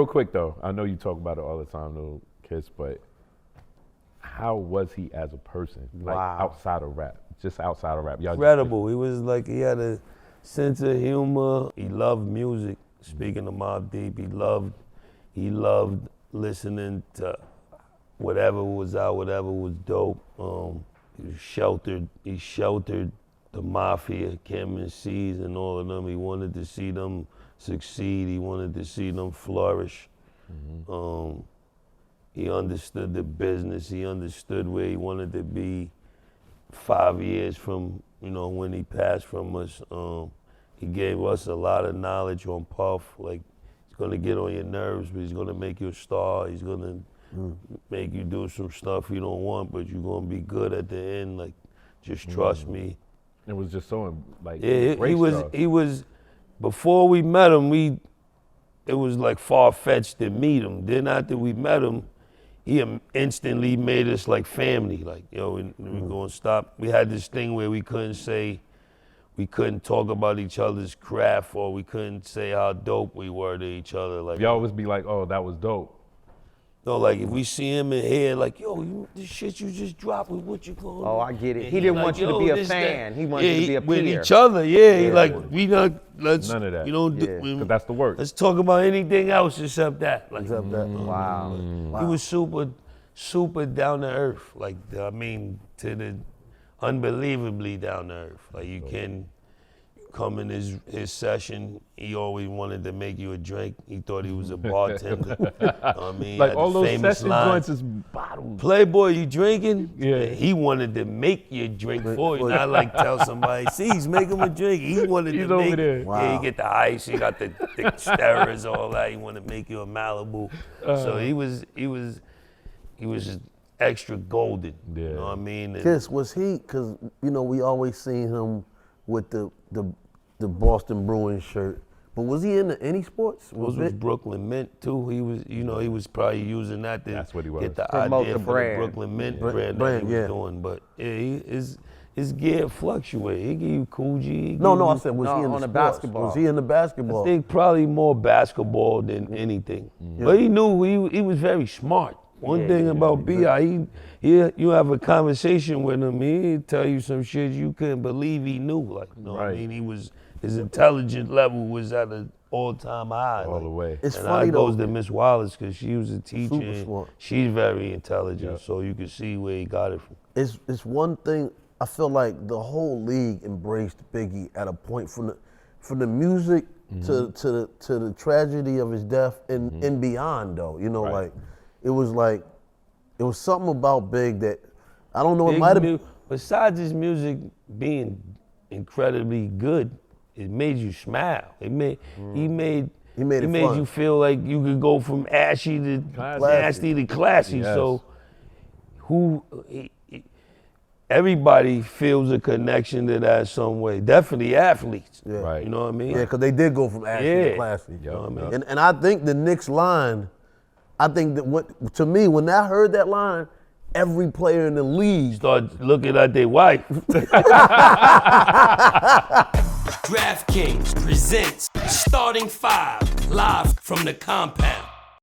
Real quick though, I know you talk about it all the time, though, Kiss, but how was he as a person? Like outside of rap, just outside of rap. Y'all incredible. He was like, he had a sense of humor. He loved music. Speaking of Mobb Deep, he loved listening to whatever was out, whatever was dope. He was sheltered. He sheltered the Mafia, Kim and C's and all of them. He wanted to see them succeed. He wanted to see them flourish. He understood the business. He understood where he wanted to be 5 years from, when he passed from us. He gave us a lot of knowledge on Puff. Like, he's gonna get on your nerves, but he's gonna make you a star. He's gonna make you do some stuff you don't want, but you're gonna be good at the end. Like, just trust me. It was just so like he was. Before we met him, it was like far-fetched to meet him. Then after we met him, he instantly made us like family. Like, we're gonna stop. We had this thing where we couldn't talk about each other's craft, or we couldn't say how dope we were to each other. Like, y'all always be like, oh, that was dope. No, like if we see him in here, like, yo, this shit you just dropped, what you calling? Oh, I get it. He didn't want you to be a fan. He wanted you to be a peer. With each other, He like, we not, let's, none of that. Cause that's the work. Let's talk about anything else except that. Like, Except that. Wow. He was super down to earth. Like, unbelievably down to earth. Like, you can come in his session, he always wanted to make you a drink. He thought he was a bartender. I mean, like all those session joints is bottles. Playboy, you drinking? Yeah. He wanted to make you a drink for you. Not like tell somebody, see, he's making him a drink. He wanted He's to over make. there. Wow. Yeah, he get the ice. He got the stirrers, all that. He wanted to make you a Malibu. So he was just extra golden. Yeah. You know what I mean? And Kiss, was he, because, we always seen him with the Boston Bruins shirt, but was he into any sports? Those was Brooklyn Mint too. He was, he was probably using that to That's what he was. get the Promote idea the for brand. the Brooklyn Mint brand that he was doing. But his gear fluctuate. He give you Coogee. No, I said, was he in on the the sports? basketball. Was he in the basketball? I think probably more basketball than anything. But he knew he was very smart. One thing about B.I., you have a conversation with him, he'd tell you some shit you couldn't believe he knew. Like, what I mean? His intelligence level was at an all-time high. All the way. It's and funny that goes to Miss Wallace, because she was a teacher. Super and smart. she's very intelligent, so you can see where he got it from. It's one thing, I feel like the whole league embraced Biggie at a point from the music to the tragedy of his death and beyond though. Like it was something about Big that I don't know, it might have. Besides his music being incredibly good, it made you smile. He made you feel like you could go from ashy to nasty to classy. Yes. So everybody feels a connection to that some way. Definitely athletes. Yeah. Right. You know what I mean? Yeah, because they did go from ashy to classy. You know what I mean? And I think the Knicks line, I think that to me, when I heard that line, every player in the league Start looking at their wife. DraftKings presents Starting Five, live from the compound.